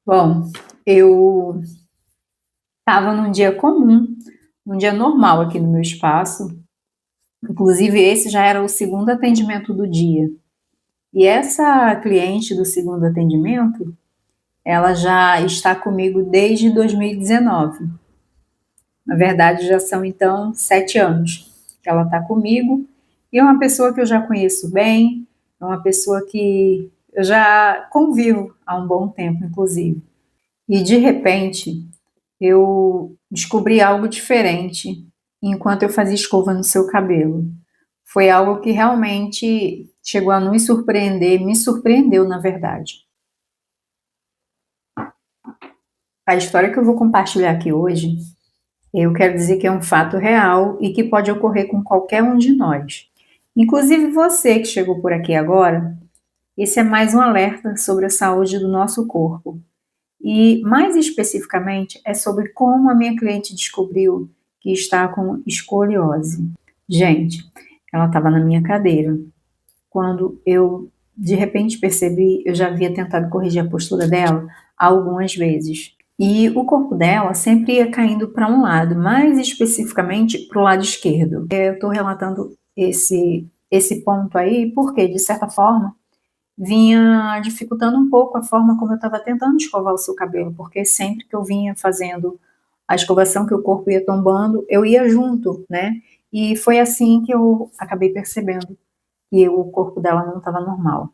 Bom, eu estava num dia comum, num dia normal aqui no meu espaço, inclusive esse já era o segundo atendimento do dia. E essa cliente do segundo atendimento, ela já está comigo desde 2019. Na verdade, já são então 7 anos que ela está comigo. E é uma pessoa que eu já conheço bem, é uma pessoa que eu já convivo há um bom tempo, inclusive. E de repente, eu descobri algo diferente enquanto eu fazia escova no seu cabelo. Foi algo que realmente chegou a nos surpreender, me surpreendeu, na verdade. A história que eu vou compartilhar aqui hoje, eu quero dizer que é um fato real e que pode ocorrer com qualquer um de nós. Inclusive você que chegou por aqui agora, esse é mais um alerta sobre a saúde do nosso corpo. E, mais especificamente, é sobre como a minha cliente descobriu que está com escoliose. Gente, ela estava na minha cadeira. Quando eu, de repente, percebi, eu já havia tentado corrigir a postura dela algumas vezes. E o corpo dela sempre ia caindo para um lado, mais especificamente para o lado esquerdo. Eu estou relatando esse ponto aí porque, de certa forma, vinha dificultando um pouco a forma como eu estava tentando escovar o seu cabelo, porque sempre que eu vinha fazendo a escovação, que o corpo ia tombando, eu ia junto, né? E foi assim que eu acabei percebendo que o corpo dela não estava normal.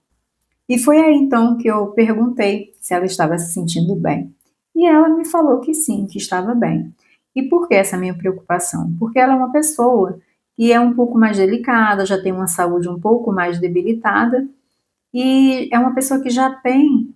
E foi aí então que eu perguntei se ela estava se sentindo bem. E ela me falou que sim, que estava bem. E por que essa minha preocupação? Porque ela é uma pessoa que é um pouco mais delicada, já tem uma saúde um pouco mais debilitada e é uma pessoa que já tem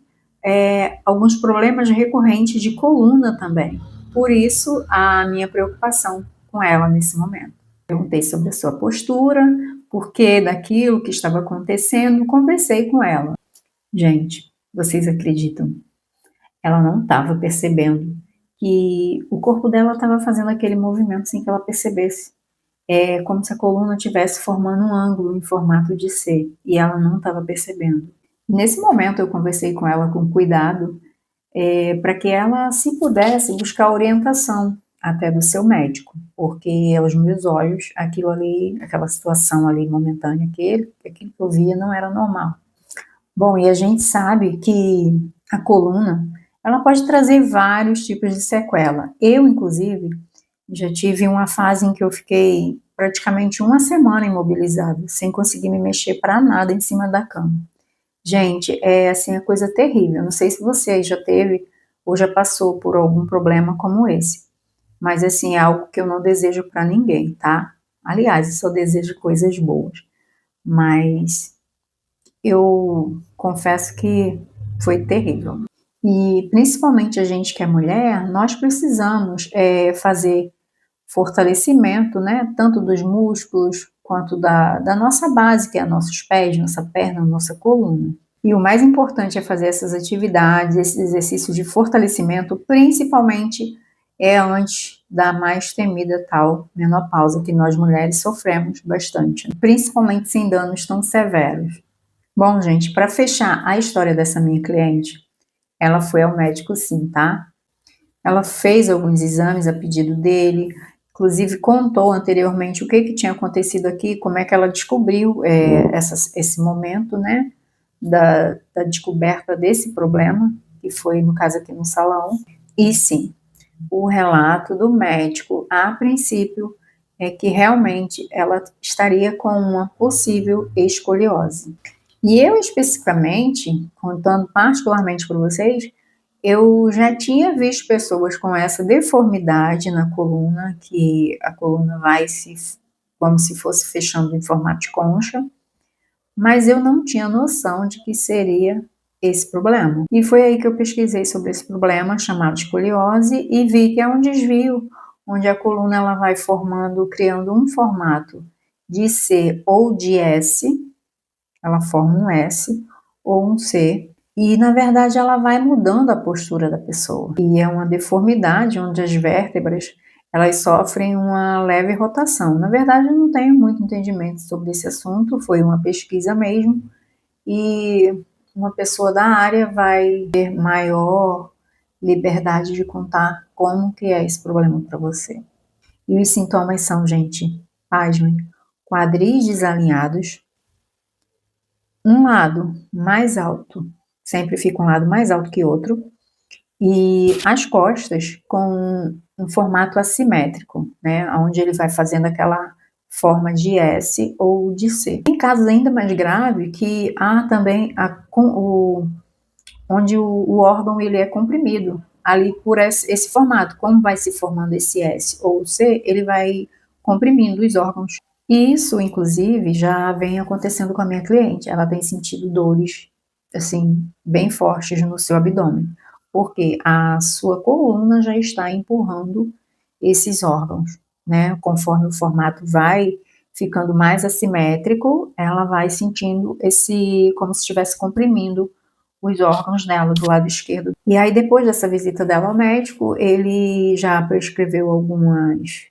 alguns problemas recorrentes de coluna também. Por isso, a minha preocupação com ela nesse momento. Perguntei sobre a sua postura, por que daquilo que estava acontecendo, conversei com ela. Gente, vocês acreditam? Ela não estava percebendo que o corpo dela estava fazendo aquele movimento sem que ela percebesse. É como se a coluna estivesse formando um ângulo em formato de C, e ela não estava percebendo. Nesse momento eu conversei com ela com cuidado, para que ela, se pudesse, buscar orientação até do seu médico, porque aos meus olhos, aquilo ali, aquela situação ali momentânea, aquilo que eu via não era normal. Bom, e a gente sabe que a coluna, ela pode trazer vários tipos de sequela. Eu, inclusive, já tive uma fase em que eu fiquei praticamente uma semana imobilizada, sem conseguir me mexer para nada em cima da cama. Gente, é assim, a coisa terrível. Não sei se você aí já teve ou já passou por algum problema como esse, mas assim, é algo que eu não desejo para ninguém, tá? Aliás, eu só desejo coisas boas, mas eu confesso que foi terrível. E principalmente a gente que é mulher, nós precisamos fazer fortalecimento, né, tanto dos músculos quanto da nossa base, que é nossos pés, nossa perna, nossa coluna. E o mais importante é fazer essas atividades, esses exercícios de fortalecimento, principalmente antes da mais temida tal menopausa, que nós mulheres sofremos bastante, principalmente sem danos tão severos. Bom, gente, para fechar a história dessa minha cliente, ela foi ao médico sim, tá? Ela fez alguns exames a pedido dele, inclusive contou anteriormente o que tinha acontecido aqui, como é que ela descobriu esse momento, né, da descoberta desse problema, que foi no caso aqui no salão. E sim, o relato do médico, a princípio, é que realmente ela estaria com uma possível escoliose. E eu especificamente, contando particularmente para vocês, eu já tinha visto pessoas com essa deformidade na coluna, que a coluna vai como se fosse fechando em formato de concha, mas eu não tinha noção de que seria esse problema. E foi aí que eu pesquisei sobre esse problema chamado escoliose e vi que é um desvio onde a coluna ela vai formando, criando um formato de C ou de S, ela forma um S ou um C, e na verdade ela vai mudando a postura da pessoa. E é uma deformidade onde as vértebras elas sofrem uma leve rotação. Na verdade eu não tenho muito entendimento sobre esse assunto, foi uma pesquisa mesmo, e uma pessoa da área vai ter maior liberdade de contar como que é esse problema para você. E os sintomas são, gente, pasmem, quadris desalinhados, um lado mais alto, sempre fica um lado mais alto que outro, e as costas com um formato assimétrico, né, onde ele vai fazendo aquela forma de S ou de C. Em casos ainda mais graves, que há também onde o órgão ele é comprimido, ali por esse formato, como vai se formando esse S ou C, ele vai comprimindo os órgãos. E isso, inclusive, já vem acontecendo com a minha cliente, ela tem sentido dores, assim, bem fortes no seu abdômen, porque a sua coluna já está empurrando esses órgãos, né, conforme o formato vai ficando mais assimétrico, ela vai sentindo como se estivesse comprimindo os órgãos dela do lado esquerdo. E aí, depois dessa visita dela ao médico, ele já prescreveu algumas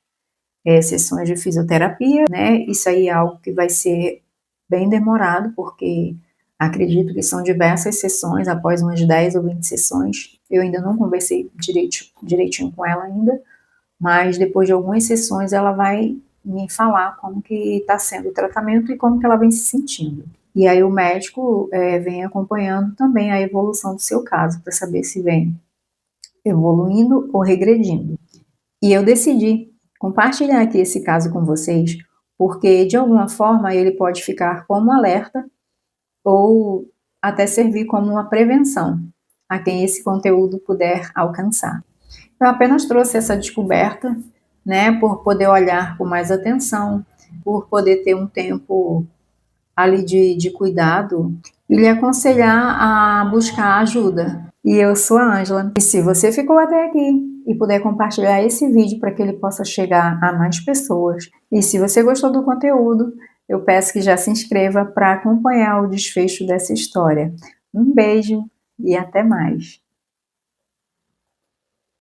sessões de fisioterapia, né? Isso aí é algo que vai ser bem demorado, porque acredito que são diversas sessões, após umas 10 ou 20 sessões. Eu ainda não conversei direitinho com ela ainda, mas depois de algumas sessões ela vai me falar como que está sendo o tratamento e como que ela vem se sentindo. E aí o médico vem acompanhando também a evolução do seu caso, para saber se vem evoluindo ou regredindo. E eu decidi compartilhar aqui esse caso com vocês, porque de alguma forma ele pode ficar como alerta ou até servir como uma prevenção a quem esse conteúdo puder alcançar. Eu apenas trouxe essa descoberta, né, por poder olhar com mais atenção, por poder ter um tempo ali de cuidado e lhe aconselhar a buscar ajuda. E eu sou a Ângela. E se você ficou até aqui e puder compartilhar esse vídeo para que ele possa chegar a mais pessoas, e se você gostou do conteúdo, eu peço que já se inscreva para acompanhar o desfecho dessa história. Um beijo e até mais.